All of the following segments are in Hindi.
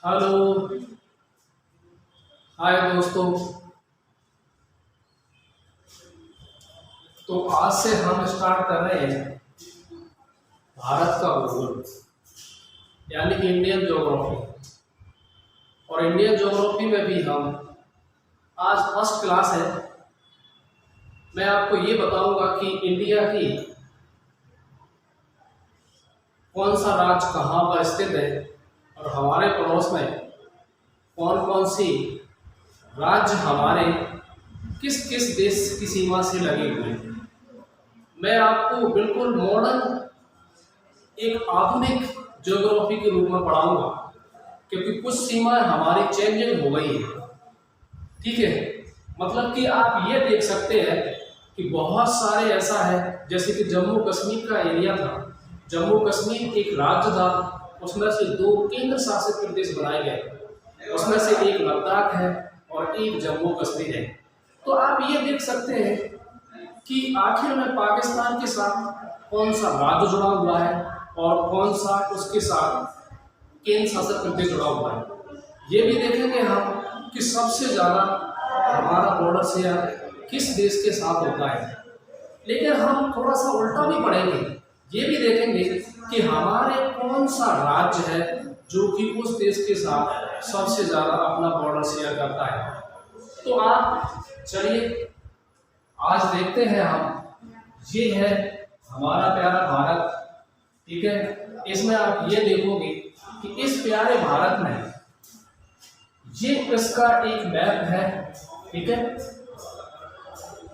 हेलो। हाय दोस्तों। तो आज से हम स्टार्ट कर रहे हैं भारत का भूगोल यानी कि इंडियन ज्योग्राफी। और इंडियन ज्योग्राफी में भी हम आज फर्स्ट क्लास है। मैं आपको ये बताऊंगा कि इंडिया की कौन सा राज्य कहाँ पर स्थित है और हमारे पड़ोस में कौन कौन सी राज्य हमारे किस किस देश की सीमा से लगे हुए हैं। मैं आपको बिल्कुल मॉडर्न एक आधुनिक ज्योग्राफी के रूप में पढ़ाऊंगा क्योंकि कुछ सीमाएं हमारी चेंजिंग हो गई है। ठीक है, मतलब कि आप ये देख सकते हैं कि बहुत सारे ऐसा है जैसे कि जम्मू कश्मीर का एरिया था। जम्मू कश्मीर एक राज्य था, उसमें से 2 केंद्र शासित प्रदेश बनाए गए, उसमें से एक लद्दाख है और एक जम्मू कश्मीर है। तो आप ये देख सकते हैं कि आखिर में पाकिस्तान के साथ कौन सा राज्य जुड़ा हुआ है और कौन सा उसके साथ केंद्र शासित प्रदेश जुड़ा हुआ है। ये भी देखेंगे हम कि सबसे ज़्यादा हमारा बॉर्डर शेयर किस देश के साथ होता है। लेकिन हम थोड़ा सा उल्टा भी पढ़ेंगे, ये भी देखेंगे कि हमारे कौन सा राज्य है जो कि उस देश के साथ सबसे ज़्यादा अपना बॉर्डर शेयर करता है। तो आप चलिए आज देखते हैं हम। ये है हमारा प्यारा भारत। ठीक है, इसमें आप ये देखोगे कि इस प्यारे भारत में ये इसका एक मैप है। ठीक है,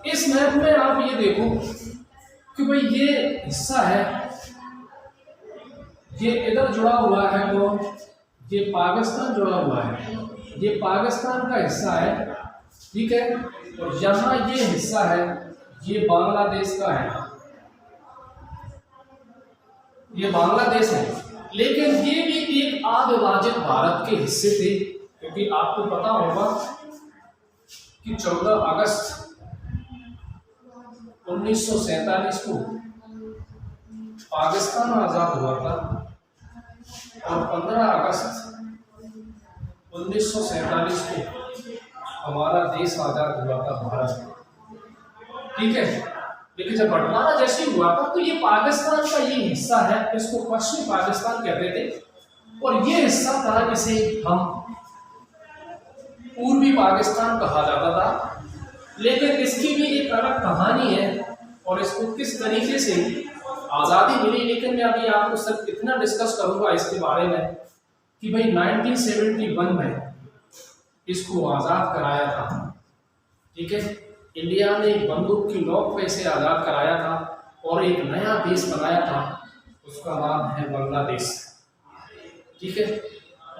इस मैप में आप ये देखो कि भाई ये हिस्सा है, ये इधर जुड़ा हुआ है तो ये पाकिस्तान जुड़ा हुआ है, ये पाकिस्तान का हिस्सा है। ठीक है, और यहाँ ये हिस्सा है, ये बांग्लादेश का है, ये बांग्लादेश है। लेकिन ये भी एक अविभाजित भारत के हिस्से थे क्योंकि आपको पता होगा कि 14 अगस्त 1947 को पाकिस्तान आजाद हुआ था और 15 अगस्त 1947 को हमारा देश आजाद हुआ था भारत। ठीक है, लेकिन जब बंटवारा जैसे हुआ था तो ये पाकिस्तान का ये हिस्सा है, इसको पश्चिमी पाकिस्तान कहते थे और ये हिस्सा था जिसे हम पूर्वी पाकिस्तान कहा जाता था। लेकिन इसकी भी एक अलग कहानी है और इसको किस तरीके से आज़ादी मिली। लेकिन मैं अभी आपको सिर्फ इतना डिस्कस करूंगा इसके बारे में कि भाई 1971 में इसको आज़ाद कराया था। ठीक है, इंडिया ने बंदूक की नोक पे इसे आज़ाद कराया था और एक नया देश बनाया था, उसका नाम है बांग्लादेश। ठीक है,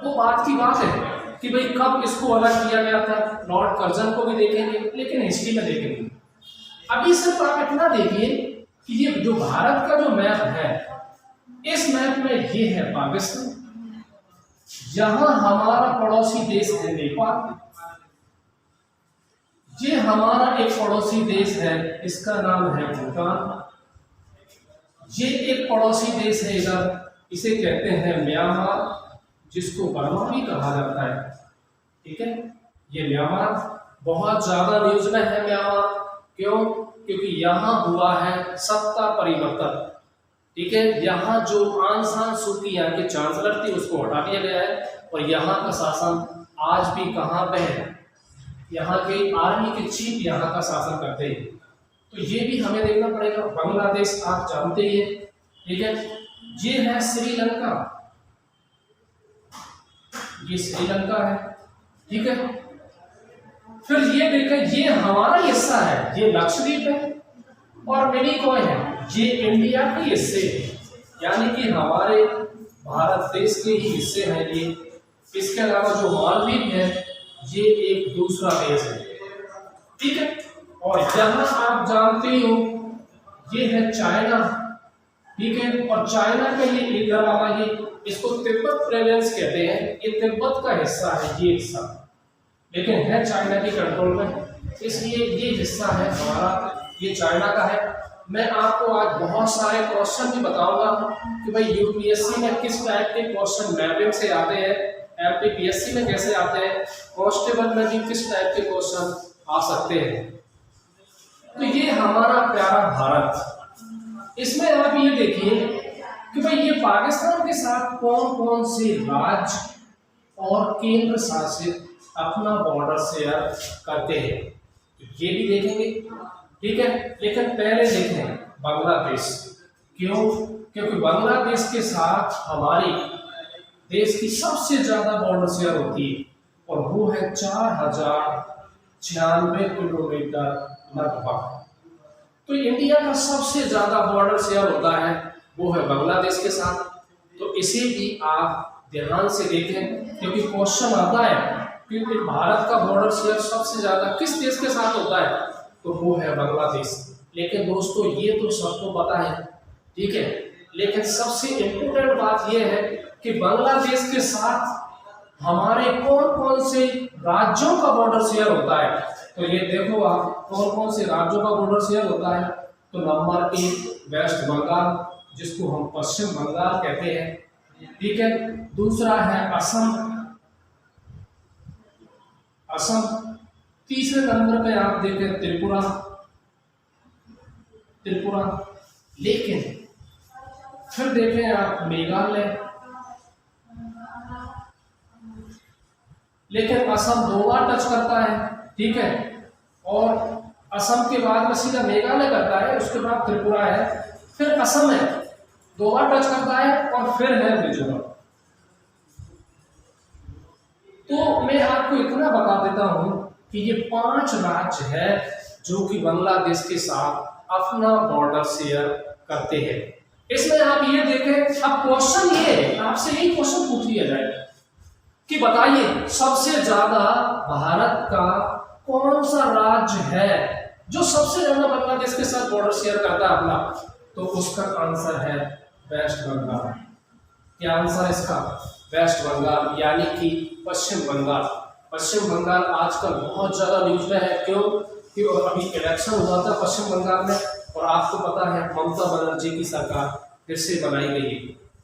वो बात की बात है कि भाई कब इसको अलग किया गया था, लॉर्ड कर्जन को भी देखेंगे लेकिन हिस्ट्री में देखेंगे। अभी सिर्फ आप इतना देखिए कि ये जो भारत का जो मैप है, इस मैप में ये है पाकिस्तान, यहां हमारा पड़ोसी देश है नेपाल, ये हमारा एक पड़ोसी देश है, इसका नाम है भूटान, ये एक पड़ोसी देश है इधर, इसे कहते हैं म्यांमार, जिसको बर्मा भी कहा जाता है। ठीक है, ये म्यांमार बहुत ज्यादा न्यूज में है। म्यांमार क्यों? क्योंकि यहाँ हुआ है सत्ता परिवर्तन। ठीक है, यहाँ जो आंग सान सू की यहाँ की चांसलर थी उसको हटा दिया गया है और यहाँ का शासन आज भी कहाँ पे है, यहाँ के आर्मी के चीफ यहाँ का शासन करते हैं। तो ये भी हमें देखना पड़ेगा। बांग्लादेश आप जानते ही हैं। ठीक है, ये है श्रीलंका, ये श्रीलंका है। ठीक है, फिर ये देखें ये हमारा हिस्सा है, ये लक्षद्वीप है और मिनिकॉय है, ये इंडिया के हिस्से है, यानी कि हमारे भारत देश के ही हिस्से हैं ये। इसके अलावा जो मालदीव है ये एक दूसरा देश है। ठीक है, और यहाँ आप जानते हो ये है चाइना। ठीक है, और चाइना का ये इधर वाला ये इसको तिब्बत प्रोविंस कहते हैं, ये तिब्बत का हिस्सा है ये हिस्सा, लेकिन है चाइना के कंट्रोल में, इसलिए ये हिस्सा है हमारा, ये चाइना का है। मैं आपको आज बहुत सारे क्वेश्चन भी बताऊंगा कि भाई यूपीएससी में किस टाइप के क्वेश्चन मैपिंग से आते हैं, एमपीपीएससी में कैसे आते हैं, कांस्टेबल में भी किस टाइप के क्वेश्चन आ सकते हैं। तो ये हमारा प्यारा भारत, इसमें आप ये देखिए कि भाई ये पाकिस्तान के साथ कौन कौन से राज्य और केंद्र शासित अपना बॉर्डर शेयर करते हैं, ये भी देखेंगे, ठीक है। लेकिन पहले देखें बांग्लादेश, क्यों? क्योंकि बांग्लादेश के साथ हमारी देश की सबसे ज्यादा बॉर्डर शेयर होती है और वो है 4096 किलोमीटर लगभग। तो इंडिया का सबसे ज्यादा बॉर्डर शेयर होता है वो है बांग्लादेश के साथ। तो इसे भी आप ध्यान से देखें, क्योंकि क्वेश्चन आता है कि भारत का बॉर्डर शेयर सबसे ज्यादा किस देश के साथ होता है, तो वो है बांग्लादेश। लेकिन दोस्तों ये तो सबको पता है, ठीक है, लेकिन सबसे इम्पोर्टेंट बात यह है कि बांग्लादेश के साथ हमारे कौन कौन से राज्यों का बॉर्डर शेयर होता है। तो ये देखो आप कौन कौन से राज्यों का बॉर्डर शेयर होता है। तो नंबर 1 वेस्ट बंगाल, जिसको हम पश्चिम बंगाल कहते हैं, ठीक है। दूसरा है असम, तीसरे नंबर पे आप देखें त्रिपुरा। लेकिन फिर देखें आप मेघालय, लेकिन असम 2 बार टच करता है, ठीक है, और असम के बाद में सीधा मेघालय करता है, उसके बाद त्रिपुरा है, फिर असम है, 2 बार टच करता है, और फिर है मिजोरम। तो मैं आपको इतना बता देता हूं कि ये 5 राज्य है जो कि बांग्लादेश के साथ अपना बॉर्डर शेयर करते हैं। इसमें आप ये देखें, अब क्वेश्चन ये है, आपसे यही क्वेश्चन पूछ लिया जाएगा कि बताइए सबसे ज्यादा भारत का कौन सा राज्य है जो सबसे ज्यादा बांग्लादेश के साथ बॉर्डर शेयर करता है अपना, तो उसका आंसर है वेस्ट बंगाल। क्या आंसर है इसका? वेस्ट बंगाल, यानी कि पश्चिम बंगाल। पश्चिम बंगाल आजकल बहुत ज्यादा न्यूज में है, क्यों? कि अभी इलेक्शन हुआ था पश्चिम बंगाल में, और आपको पता है ममता बनर्जी की सरकार फिर से बनाई गई है।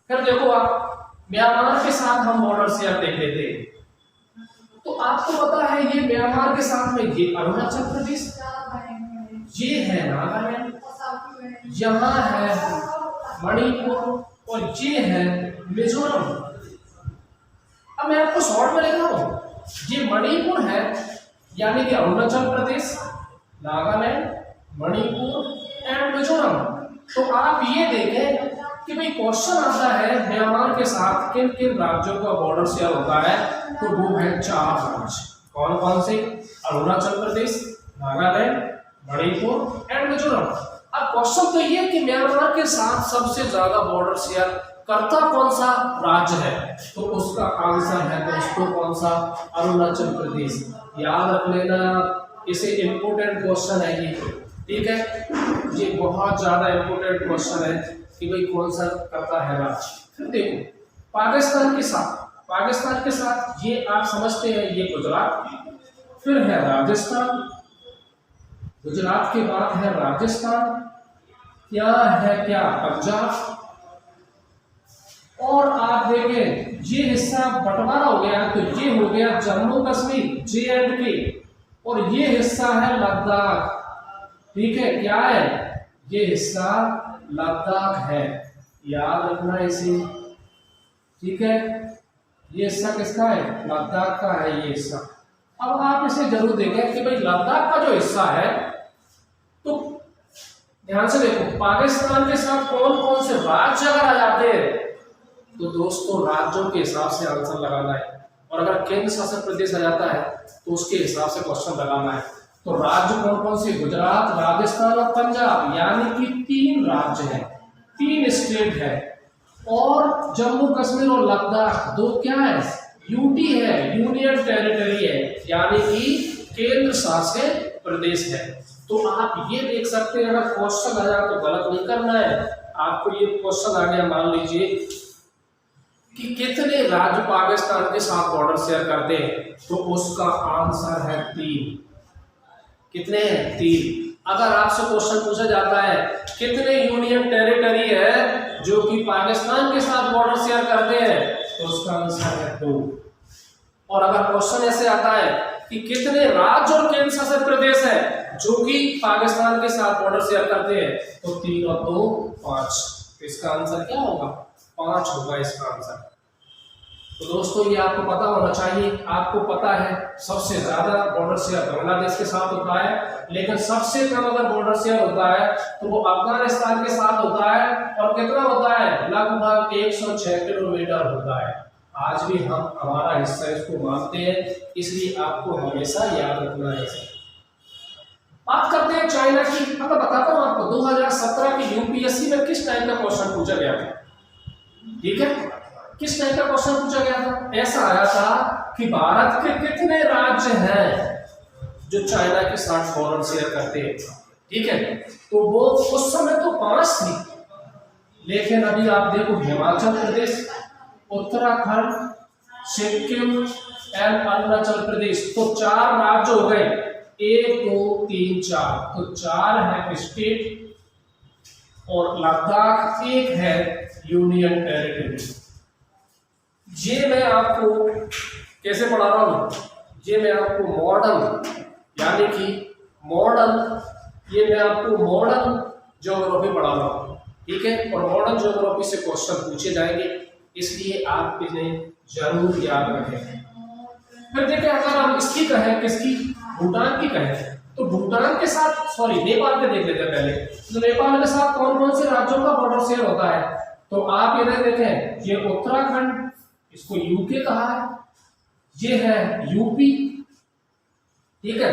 फिर देखो आप म्यांमार के साथ हम बॉर्डर शेयर देख लेते हैं, तो आपको पता है ये म्यांमार के साथ में ये अरुणाचल प्रदेश, ये है नागालैंड, यहाँ है मणिपुर, और ये है मिजोरम। अब मैं आपको शॉर्ट में लिख रहा हूं, ये मणिपुर है, यानी कि अरुणाचल प्रदेश, नागालैंड, मणिपुर एंड मिजोरम। तो आप ये देखें कि भाई क्वेश्चन आता है म्यांमार के साथ किन किन राज्यों का बॉर्डर शेयर होता है, तो वो है 4 राज्य। कौन कौन से? अरुणाचल प्रदेश, नागालैंड, मणिपुर एंड मिजोरम। अब क्वेश्चन तो ये कि म्यांमार के साथ सबसे ज्यादा बॉर्डर शेयर करता कौन सा राज्य है, तो उसका आंसर है दोस्तों कौन सा? अरुणाचल प्रदेश। याद रख लेना, इसे इंपोर्टेंट क्वेश्चन है ये, ठीक है, ये बहुत ज्यादा इंपोर्टेंट क्वेश्चन है कि भाई कौन सा करता है राज्य। फिर देखो पाकिस्तान के साथ ये आप समझते हैं, ये गुजरात, फिर है राजस्थान, गुजरात के बाद है राजस्थान, क्या है क्या पंजाब, और आप देखें ये हिस्सा बंटवारा हो गया, तो ये हो गया जम्मू कश्मीर JNK, और ये हिस्सा है लद्दाख, ठीक है, क्या है ये हिस्सा? लद्दाख है, याद रखना इसे, ठीक है, ये हिस्सा किसका है? लद्दाख का है ये हिस्सा। अब आप इसे जरूर देखें कि भाई लद्दाख का जो हिस्सा है, तो ध्यान से देखो पाकिस्तान के साथ कौन कौन से राज्य अगर आ जाते हैं, तो दोस्तों राज्यों के हिसाब से आंसर लगाना है, और अगर केंद्र शासित प्रदेश आ जाता है तो उसके हिसाब से क्वेश्चन लगाना है। तो राज्य कौन कौन से? गुजरात, राजस्थान और पंजाब, यानी कि 3 राज्य हैं, 3 स्टेट है, और जम्मू कश्मीर और लद्दाख 2 क्या है? UT है, यूनियन टेरिटरी है, यानी कि केंद्र शासित प्रदेश है। तो आप ये देख सकते हैं, अगर क्वेश्चन आया तो गलत नहीं करना है। आपको ये क्वेश्चन आ गया, मान लीजिए कि कितने राज्य पाकिस्तान के साथ बॉर्डर शेयर करते हैं, तो उसका आंसर है 3। कितने हैं? 3। अगर आपसे क्वेश्चन पूछा जाता है कितने यूनियन टेरिटरी है जो कि पाकिस्तान के साथ बॉर्डर शेयर करते हैं, तो उसका आंसर है 2। और अगर क्वेश्चन ऐसे आता है कि कितने राज्य और केंद्र शासित प्रदेश है जो कि पाकिस्तान के साथ बॉर्डर शेयर करते हैं, तो 3 और 2 5। तो इसका आंसर क्या होगा? 5 होगा इसका आंसर। तो दोस्तों ये आपको पता होना चाहिए। आपको पता है सबसे ज्यादा बॉर्डर शेयर बांग्लादेश के साथ होता है, लेकिन सबसे कम अगर बॉर्डर शेयर होता है तो वो अफगानिस्तान के साथ होता है। और कितना होता है? लगभग 106 किलोमीटर होता है। आज भी हम हमारा हिस्सा इसको मानते हैं, इसलिए आपको हमेशा याद रखना है इसे। बात करते हैं चाइना की। मैं बताता हूं आपको 2017 की यूपीएससी में किस टाइप का क्वेश्चन पूछा गया था। ठीक है, किस टाइप का क्वेश्चन पूछा गया था? ऐसा आया था कि भारत के कितने राज्य हैं जो चाइना के साथ बॉर्डर शेयर करते हैं। ठीक है, तो वो उस समय तो 5 थी, लेकिन अभी आप देखो हिमाचल प्रदेश, उत्तराखंड, सिक्किम एंड अरुणाचल प्रदेश, तो 4 राज्य हो गए। 1 2 3 4, तो 4 है स्टेट और लद्दाख 1 है यूनियन टेरिटरी। ये मैं आपको कैसे पढ़ा रहा हूँ? ये मैं आपको मॉडर्न यानी कि ये मैं आपको मॉडर्न ज्योग्राफी पढ़ा रहा हूँ। ठीक है, और मॉडर्न ज्योग्राफी से क्वेश्चन पूछे जाएंगे, इसलिए आप इन्हें जरूर याद रखें। फिर देखें, अगर हम इसकी कहें, किसकी? भूटान की कहें, तो भूटान के साथ नेपाल के देख लेते हैं पहले। तो नेपाल के साथ कौन कौन से राज्यों का बॉर्डर शेयर होता है? तो आप इधर देखें, ये उत्तराखंड, इसको यूके कहा है, ये है यूपी। ठीक है,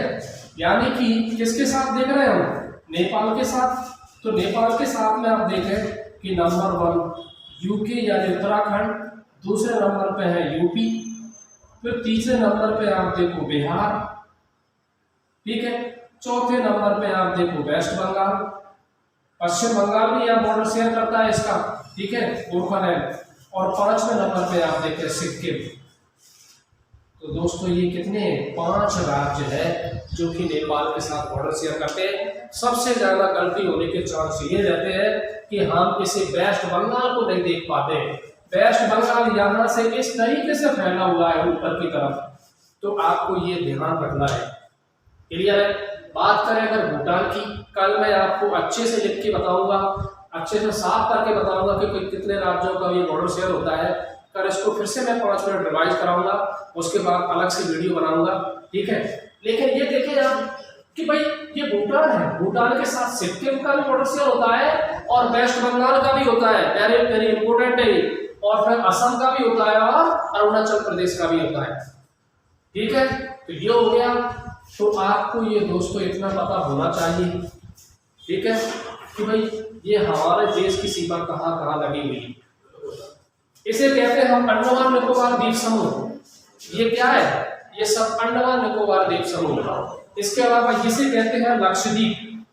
यानी कि किसके साथ देख रहे हैं हम? नेपाल के साथ। तो नेपाल के साथ में आप देखें कि नंबर 1 यूके यानी उत्तराखंड, दूसरे नंबर पे है यूपी, फिर तीसरे नंबर पे आप देखो बिहार। ठीक है, चौथे नंबर पे आप देखो वेस्ट बंगाल, पश्चिम बंगाल भी यहाँ बॉर्डर शेयर करता है इसका। ठीक है, गोरखालैंड। और 5वें नंबर पे आप देखें सिक्किम। तो दोस्तों ये कितने? 5 राज्य है जो कि नेपाल के साथ बॉर्डर शेयर करते हैं। सबसे ज्यादा गलती होने के चांस ये रहते हैं कि हम इसे वेस्ट बंगाल को नहीं देख पाते। वेस्ट बंगाल यहाँ से इस तरीके से फैला हुआ है ऊपर की तरफ, तो आपको ये ध्यान रखना है। क्लियर है? बात करें अगर भूटान की, कल मैं आपको अच्छे से लिख के बताऊंगा, अच्छे से साफ करके बताऊंगा कि कितने राज्यों का ये बॉर्डर शेयर होता है। कल इसको फिर से मैं 5 मिनट रिवाइज कराऊंगा, उसके बाद अलग से वीडियो बनाऊंगा। ठीक है, लेकिन ये देखें आप कि भाई ये भूटान है, भूटान के साथ सिक्किम का भी बॉर्डर शेयर होता है और वेस्ट बंगाल का भी होता है, वेरी वेरी इंपॉर्टेंट है। और फिर असम का भी होता है और अरुणाचल प्रदेश का भी होता है। ठीक है, तो ये हो गया। तो आपको ये दोस्तों इतना पता होना चाहिए, ठीक है, कि भाई ये हमारे देश की सीमा कहाँ कहाँ लगी हुई है। इसे कहते हैं हम अंडमान निकोबार द्वीप समूह। ये क्या है? ये सब अंडमान निकोबार द्वीप समूह। इसके अलावा इसे कहते हैं लक्षद्वीप।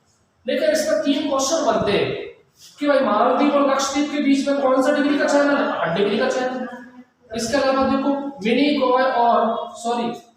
लेकिन इसमें 3 क्वेश्चन बनते हैं कि भाई मालदीव और लक्षद्वीप के बीच में कौन सा डिग्री का चैनल है? 8 डिग्री का चैनल। इसके अलावा देखो मिनिकॉय और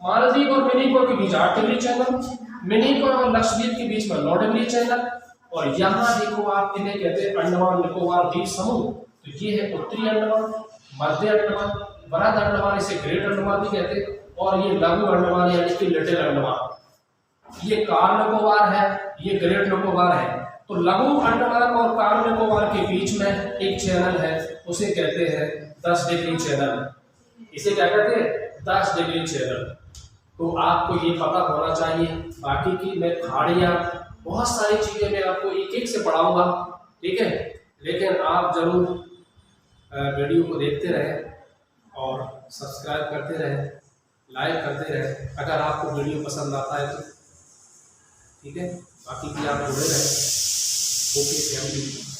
मालदीव और मिनिकॉय के बीच 8 डिग्री चैनल, मिनिकॉय और लक्षद्वीप के बीच में 9 डिग्री चैनल। और यहाँ देखो आप इन्हें कहते हैं अंडमान निकोबार द्वीप समूह। तो ये है उत्तरी अंडमान, मध्य अंडमान, बृहद अंडमान, इसे ग्रेट अंडमान भी कहते हैं, और ये लघु अंडमान यानी कि लिटिल अंडमान। ये कार निकोबार है, ये ग्रेट निकोबार है। तो लघु अंडमान और कार निकोबार के बीच में एक चैनल है, उसे कहते हैं 10 डिग्री चैनल। इसे क्या कहते हैं? 10 डिग्री चैनल। तो आपको ये पता होना चाहिए। बाकी की मैं खाड़ियाँ बहुत सारी चीजें मैं आपको एक एक से पढ़ाऊंगा, ठीक है, लेकिन आप जरूर वीडियो को देखते रहें और सब्सक्राइब करते रहें, लाइक करते रहें अगर आपको वीडियो पसंद आता है तो, ठीक है। बाकी भी आप जुड़े रहें। Okay, thank you.